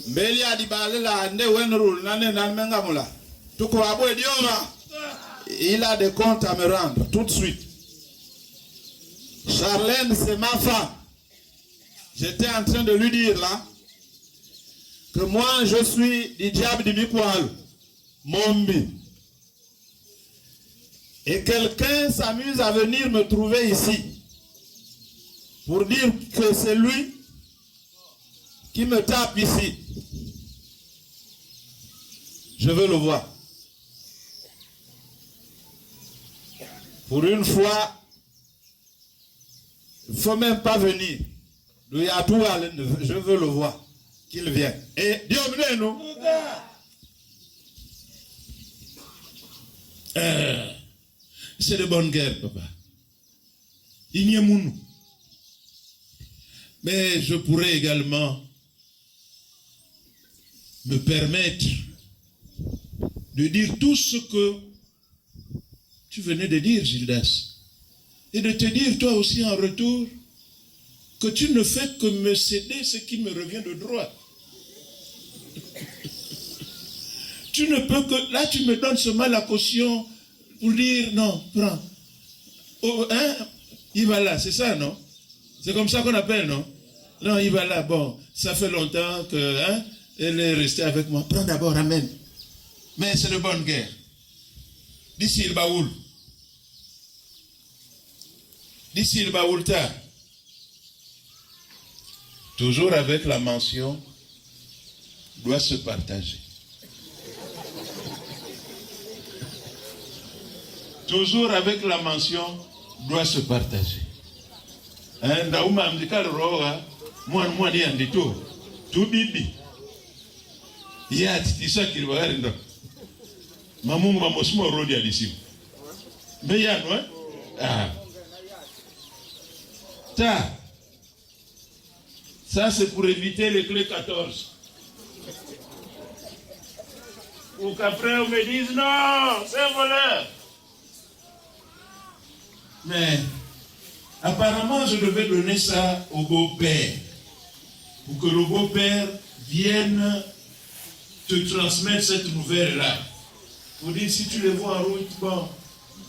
Mbeli a dibale la ande wenrul nane nanmenga mula. Tuko abo idioma. Il a des comptes à me rendre tout de suite. Charlène, c'est ma femme. J'étais en train de lui dire là que moi je suis du diable de Mikwal, Mombi. Et quelqu'un s'amuse à venir me trouver ici pour dire que c'est lui qui me tape ici. Je veux le voir. Pour une fois, il ne faut même pas venir. Je veux le voir. Qu'il vienne. Et Dieu me dit nous. C'est de bonne guerre, papa. Il n'y a mounou. Mais je pourrais également me permettre de dire tout ce que tu venais de dire, Gildas. Et de te dire toi aussi en retour que tu ne fais que me céder ce qui me revient de droit. Tu ne peux que... Là, tu me donnes seulement la caution pour dire, non, prends. Oh, hein? Il va là, c'est ça, non? C'est comme ça qu'on appelle, non? Non, il va là, bon, ça fait longtemps que, hein, elle est restée avec moi. Prends d'abord, amène. Mais c'est de bonne guerre. D'ici le baoul. D'ici le baoul tard. Toujours avec la mention, doit se partager. Toujours avec la mention, doit se partager. Ndauma amdika roa, moi ni andito, tu bibi. Ya tisa kilwari ndo. Mamungu mamosimo rodi alisimu. Beyano, hein? Ah. Ta. Ça, c'est pour éviter les clés 14. Ou qu'après, on me dise, non, c'est un voleur. Mais, apparemment, je devais donner ça au beau-père. Pour que le beau-père vienne te transmettre cette nouvelle-là. Pour dire, si tu les vois en route, bon,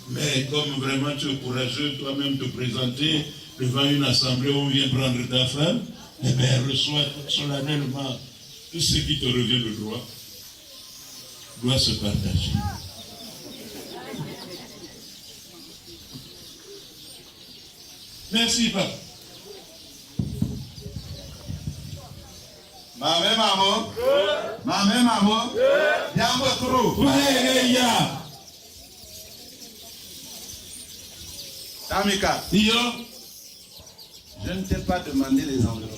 Mais comme vraiment tu es courageux, toi-même te présenter devant une assemblée où on vient prendre ta femme, eh bien, reçois solennellement tout ce qui te revient de droit. Doit se partager. Merci, papa. Maman. Tamika, je ne t'ai pas demandé les enveloppes.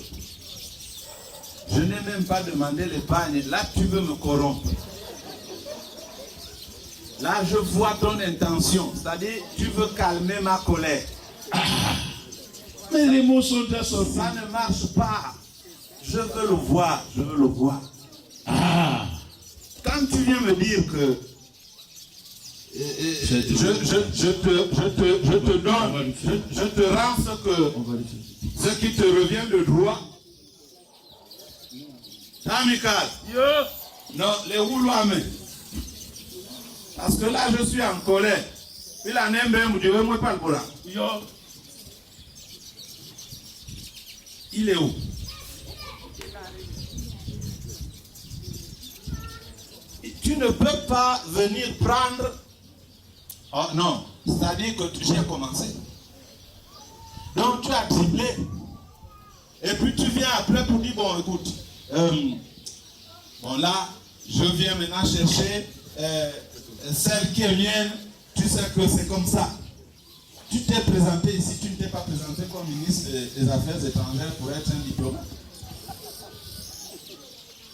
Je n'ai même pas demandé l'épargne. Là, tu veux me corrompre. Là, je vois ton intention. C'est-à-dire, tu veux calmer ma colère. Mais les mots sont assortis. Ça ne marche pas. Je veux le voir. Quand tu viens me dire que je te rends ce qui te revient de droit. Amical. Non, les rouleaux à main. Parce que là, je suis en colère. Puis la même, je ne veux pas le bourra. Il est où? Tu ne peux pas venir prendre. Oh non, c'est-à-dire que j'ai commencé. Donc tu as triplé. Et puis tu viens après pour dire, bon écoute, bon là, je viens maintenant chercher celle qui est mienne. Tu sais que c'est comme ça. Tu t'es présenté ici, tu ne t'es pas présenté comme ministre des Affaires étrangères pour être un diplomate.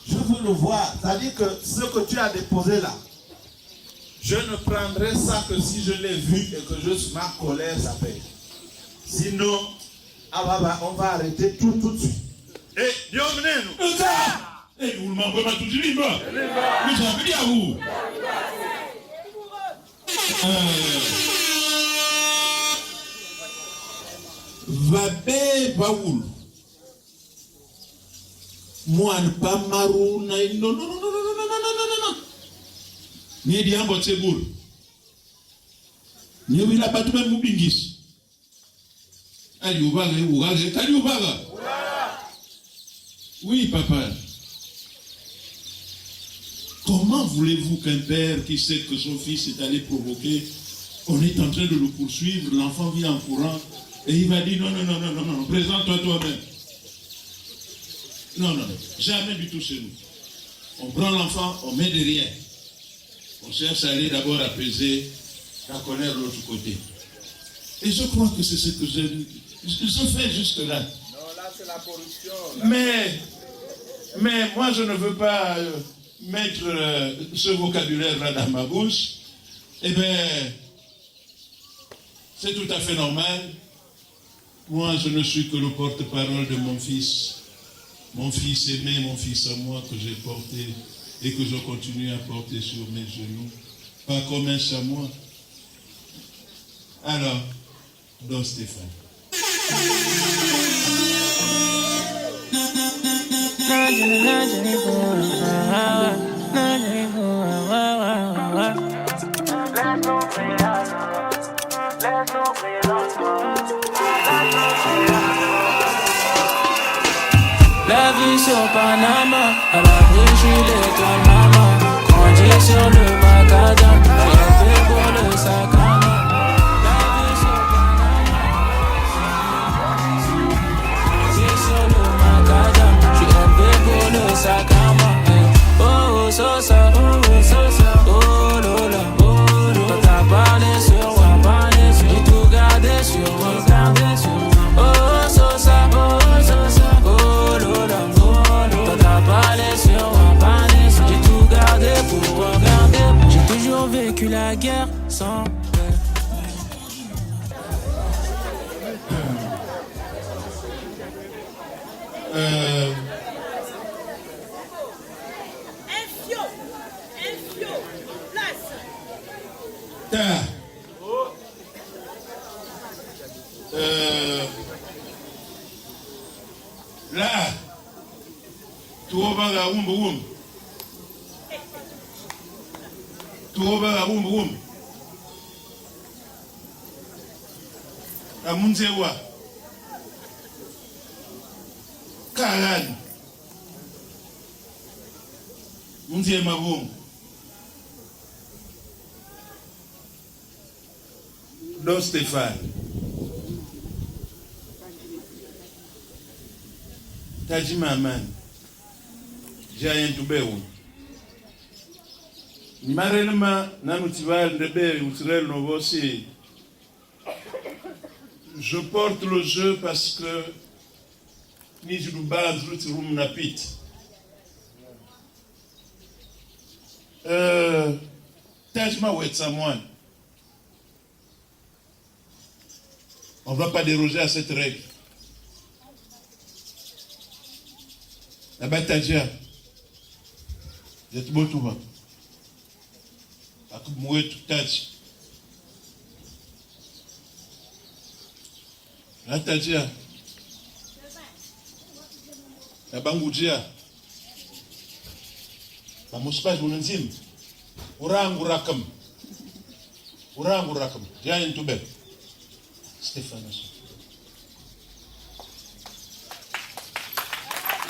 Je veux le voir. C'est-à-dire que ce que tu as déposé là, je ne prendrai ça que si je l'ai vu et que ma colère s'appelle. Sinon, on va arrêter tout de suite. Et Dieu nous. Et vous m'envoyez tout de suite. Mais j'ai envie à vous. Vabe Baoul. Moi, ne pas marou. Non. Ni diambo tseboul. Ni wila patu même mubingis. Ali ubaga, kali ubaga. Oui, papa. Comment voulez-vous qu'un père qui sait que son fils est allé provoquer, on est en train de le poursuivre, l'enfant vient en courant, et il va dire non, présente-toi toi-même. Non, jamais du tout chez nous. On prend l'enfant, on met derrière. On cherche à aller d'abord apaiser, à connaître l'autre côté. Et je crois que c'est ce que je fais jusque-là. Non, là c'est la corruption. Mais moi je ne veux pas mettre ce vocabulaire-là dans ma bouche. Eh bien, c'est tout à fait normal. Moi je ne suis que le porte-parole de mon fils. Mon fils aimé, mon fils à moi que j'ai porté et que je continue à porter sur mes genoux. Pas comme un chamois. Alors, Don Stéphane. La vie sur Panama, à la riche l'étoile maman. Grandi sur le macadam, j'ai fait pour le sac à main. La vie sur Panama, grandi sur le macadam, j'ai fait pour le sac à main. Oh, sosa, oh, lola, quand t'as parlé sur moi, j'ai tout gardé sur moi. Oh, sosa, oh, lola, quand t'as parlé sur moi, j'ai tout gardé pour regarder. J'ai toujours vécu la guerre sans peur. Là, tu vas la wumbu. Tu vas la wumbu. Amunzewa. Karani. Munzie Mabongo. Don Stéphane. Tajima Amani. Giant Ubeu. Marelma Nanutival Nebe Utrel Novosi. Je porte le jeu parce que Nijubaz Rutrum Napit. Tajma Wetsamoine. On ne va pas déroger à cette règle. La bataille. Vous êtes beau tout le monde. Akumoué tout tâche. La tajia. La bangoujia. La mouspage ou l'enzime. Orangu rakam. Orangu rakam. J'ai tout bête. Stéphane.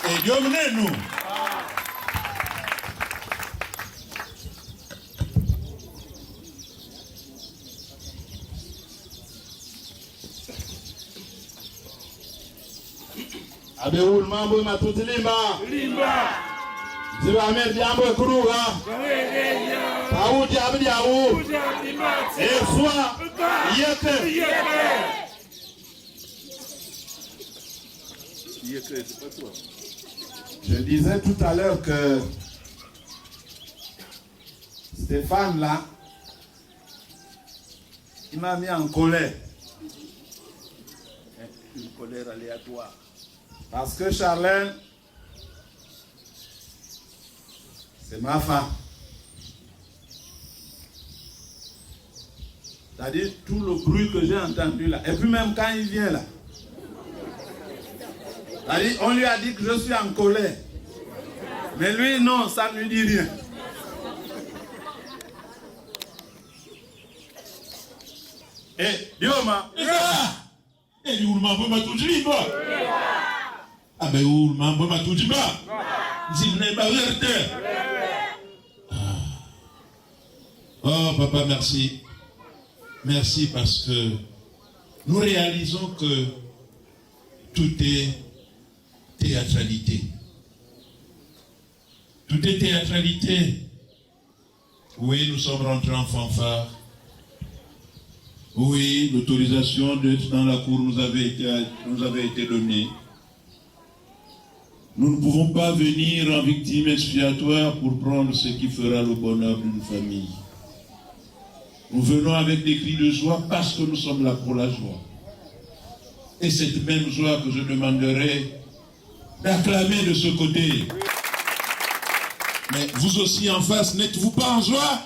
Et Dieu nous. Abeul mambo matuti limba. Ziba mer diambo kuruga. Pauti abdi aou. Et soit yeke. Je disais tout à l'heure que Stéphane là, il m'a mis en colère. Une colère aléatoire. Parce que Charlène, c'est ma femme. C'est-à-dire tout le bruit que j'ai entendu là. Et puis même quand il vient là, c'est-à-dire on lui a dit que je suis en colère. Mais lui non, ça ne lui dit rien. Et Dioma, et du mambo matujimba. Ah ben ou mambo matujimba. Zimne ba vérité. Oh papa, merci. Merci parce que nous réalisons que tout est théâtralité. Tout est théâtralité. Oui, nous sommes rentrés en fanfare. Oui, l'autorisation d'être dans la cour nous avait été donnée. Nous ne pouvons pas venir en victime expiatoire pour prendre ce qui fera le bonheur d'une famille. Nous venons avec des cris de joie parce que nous sommes là pour la joie. Et cette même joie que je demanderai d'acclamer de ce côté. Mais vous aussi en face, n'êtes-vous pas en joie?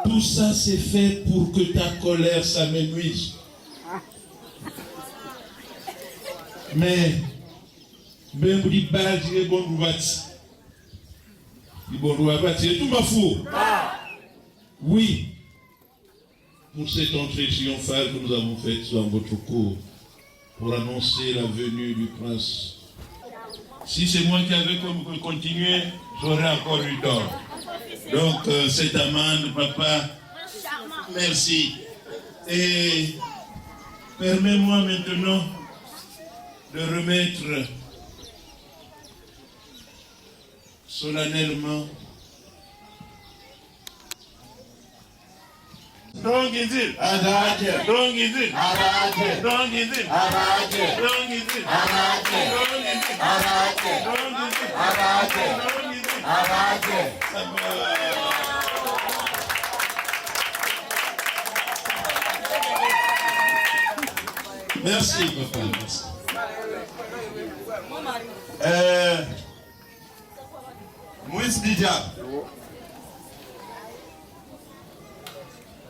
Tout ça c'est fait pour que ta colère s'amenuise. Mais ben vous dites bah je bon tout ma fou. Oui, pour cette entrée triomphale que nous avons faite dans votre cour pour annoncer la venue du prince. Si c'est moi qui avais continué, j'aurais encore eu tort. Donc cette amende, papa, merci. Et permets-moi maintenant de remettre solennellement Don't is it? Araje. Don't is it? Araje. Don't is it? Araje. Don't is it? Araje. Don't is it? Araje. Don't is it? Araje. Don't is it? Araje. Merci, papa. Merci. Moïse Didier.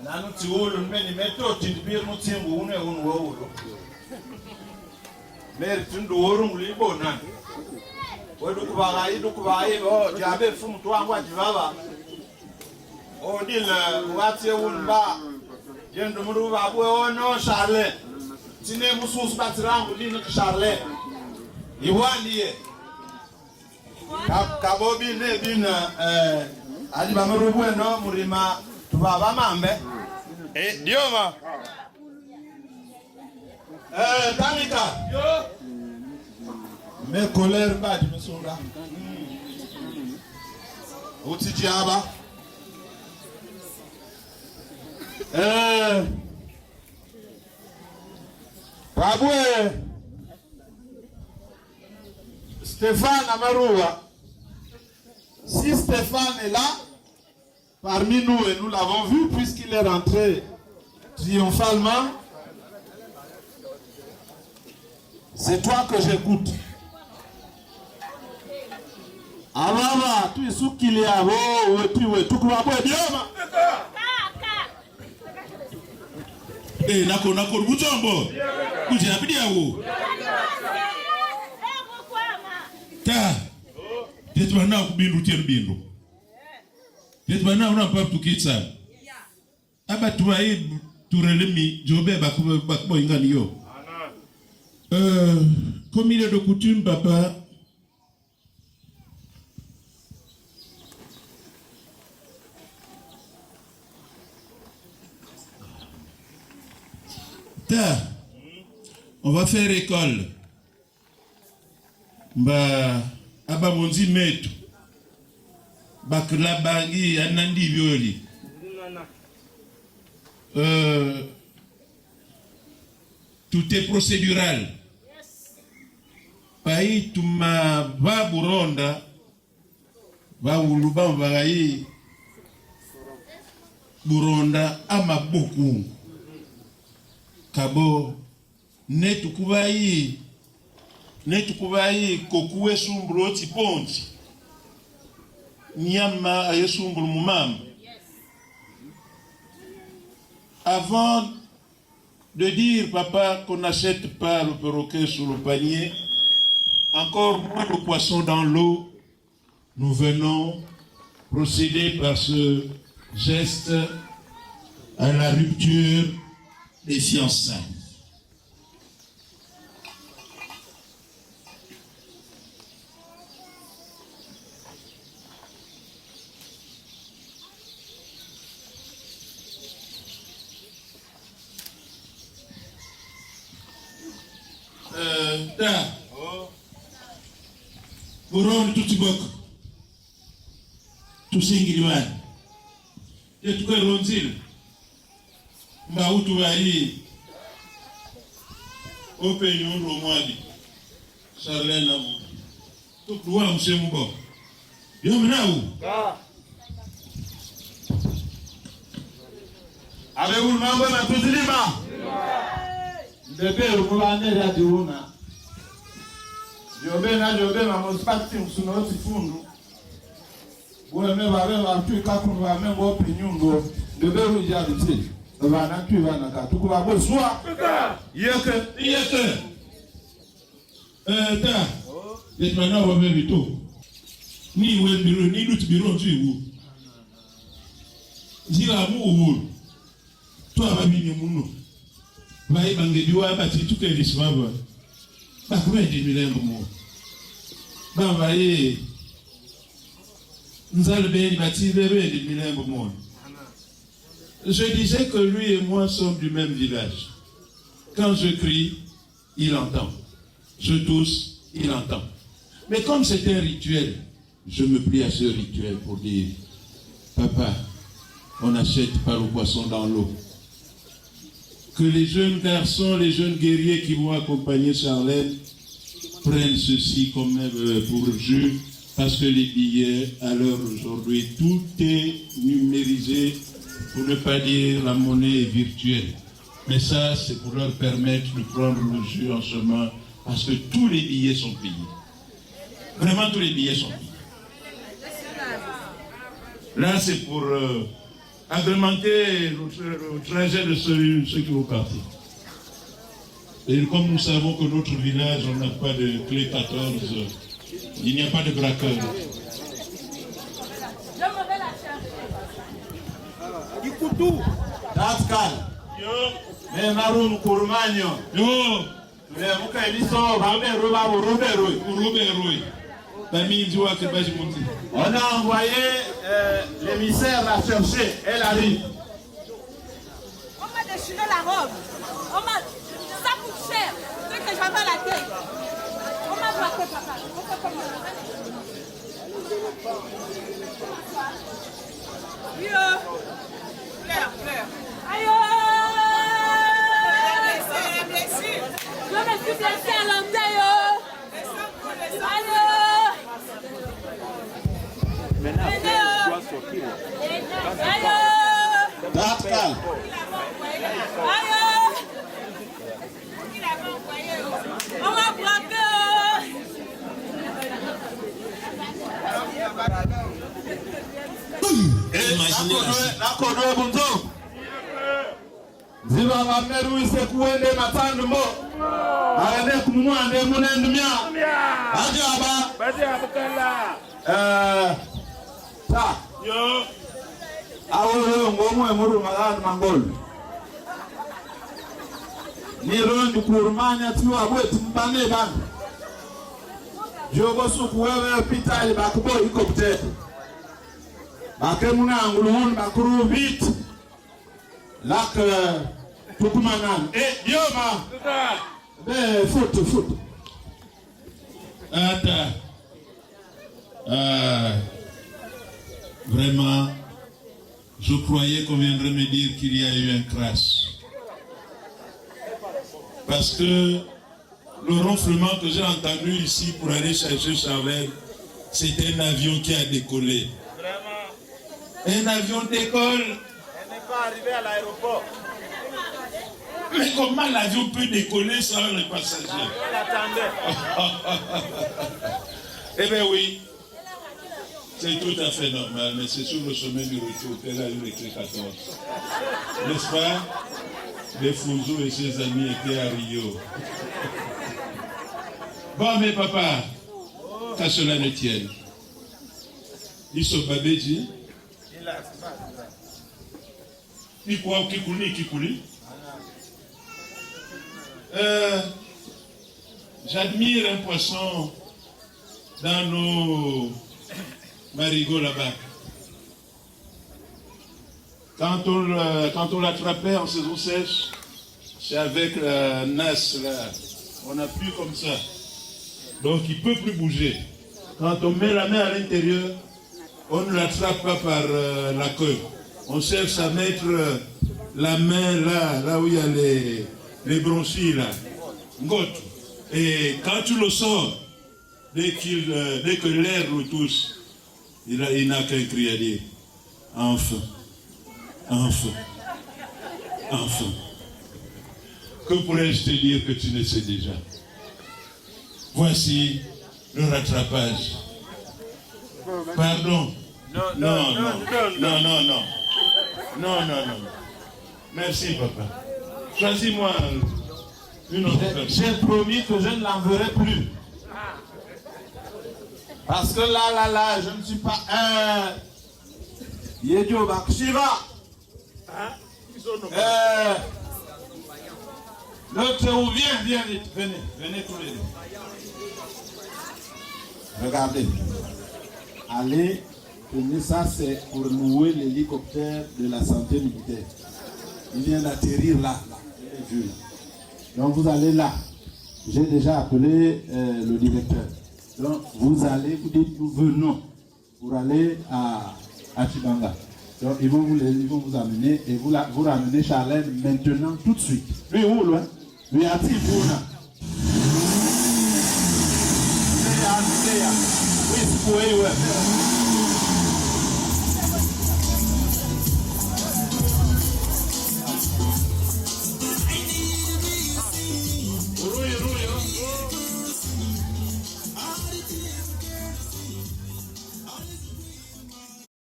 Nanu tiwolo mbeni meto tindibir mutimbu une unwolo. Mer tundu worum libo nan. Wedu kubagai o jabe fumu twangu ajibaba. Odile, Wati Wumba, Yendumudu Babu, no Charlet. Tine Moussous Batiran, Lin Charlet. Iwaliye. Kabobi Nebin, Alibamurubu, no Murima, Tubaba Mambe. Eh, Dioma. Tamika. Mes colères bad, me sont là. Outidjaba. Baboué. Stéphane Amaroua. Si Stéphane est là, parmi nous, et nous l'avons vu puisqu'il est rentré triomphalement, c'est toi que j'écoute. Amama, tu es sous qu'il y a, tu es tout comme un dioma. Eh, nako Bujambo. Kuja abidia wo. Ta. Peut-être maintenant kubindu tien bindu. Peut-être maintenant on a pas tout kitsa. Aba tuai turelemi jobe bakbo ingani yo. Comme il est de coutume, papa, on va faire école. Aba monzi metu. Bakla bangi anandi violi. Tout est procédural. Pai tuma va Buronda va uluba mvagai Buronda ama boku kabo netu kubai kokuwe sumbro tiponti nyama ayesumbro mumam. Avant de dire papa qu'on n'achète pas le perroquet sur le panier, encore moins le poisson dans l'eau, nous venons procéder par ce geste à la rupture des fiançailles. Buron tutibok tusingiliwani yetuko ronzile mbautu wali open yundo mwadi Charlena mu tukuwa msembo yomnau Avec mambo na tuzilima bebe rumulane radiuna Jobe na mospati msuno tifundu. Bwe me ba tu kakunu ba me ngo pinyungo. Bebe rujaliti. Ba na tu ba na ka tuku ba bo soa. Yeke. Ta. Et maintenant on va faire vite. Ni we biro ni lut biro tu wu. Zira mu wu. Toi ba binyo muno. Ba ibange biwa ba ti tuke dismaba. Je disais que lui et moi sommes du même village. Quand je crie, il entend. Je tousse, il entend. Mais comme c'est un rituel, je me plie à ce rituel pour dire, papa, on n'achète pas le poisson dans l'eau. Que les jeunes garçons, les jeunes guerriers qui vont accompagner Charlène prennent ceci comme pour jeu, parce que les billets, à l'heure aujourd'hui, tout est numérisé, pour ne pas dire la monnaie est virtuelle. Mais ça, c'est pour leur permettre de prendre le jeu en chemin, parce que tous les billets sont payés. Vraiment, tous les billets sont payés. Là, c'est pour agrémenter le trajet de ceux qui vont partir. Et comme nous savons que notre village, on n'a pas de clé 14, il n'y a pas de braqueur. tout. Datkal. Yo. Mais Maroun Kourmanyo. Yo. Tuliamuka iliso Babero Babu Roberoi. On a envoyé l'émissaire la chercher. Elle arrive. On m'a déchiré la robe. Ça coûte cher. C'est que j'avais la tête. On m'a braqué, papa. On fait comment? Pleure. Aïe! Elle est blessée. Je me suis blessée à l'entaille. Maintenant, tu dois sortir. Datkal. On m'a braqué. La Kodo Bunzo. Ziba Mameru isekuende matando mo. Aende kumwande munendumia. Ajaba. Vas-y, Abukala. Ta. Yo. Awo ngomu emuru magana mangol. Ni rondu kurmanya tuwa bwetu mbane bana. Jogo suku wewe pita ile bakubo iko kutete. Bakemuna anguluhun bakuru vite. Lak tukumanan. Dioma. Foot. Attends. Vraiment, je croyais qu'on viendrait me dire qu'il y a eu un crash. Parce que le ronflement que j'ai entendu ici pour aller chercher Chavel, c'était un avion qui a décollé. Un avion décolle. Elle n'est pas arrivée à l'aéroport. Mais comment l'avion peut décoller sans les passagers? Elle attendait. Eh bien oui, c'est tout à fait normal, mais c'est sur le chemin du retour qu'elle a eu les clés 14. N'est-ce pas? Les Fouzou et ses amis étaient à Rio. Bon, mais papa, qu'à cela ne tienne. Ils sont babéji. Kikouli. J'admire un poisson dans nos marigots là-bas. Quand on l'attrapait en saison sèche, c'est avec la nasse là. On appuie comme ça. Donc il ne peut plus bouger. Quand on met la main à l'intérieur, on ne l'attrape pas par la queue. On cherche à mettre la main là où il y a les bronchies là. Ngoto. Et quand tu le sors, dès que l'air le touche, il n'a qu'un cri à dire. Enfin. Que pourrais-je te dire que tu ne sais déjà? Voici le rattrapage. Pardon. Non. Merci, papa. Choisis-moi une autre personne. J'ai promis que je ne l'enverrai plus. Parce que là, je ne suis pas un Yedio Bakshiva. L'autre où viens vite. Venez tous les deux. Regardez. Allez, prenez ça, c'est pour louer l'hélicoptère de la santé militaire. Il vient d'atterrir là. Donc vous allez là. J'ai déjà appelé le directeur. Donc vous allez, vous dites nous venons pour aller à Chibanga. Donc ils vont vous amener et vous ramener Charlène maintenant tout de suite. Lui où loin? Lui à Tibouna. Oui, c'est pour eux, ouais.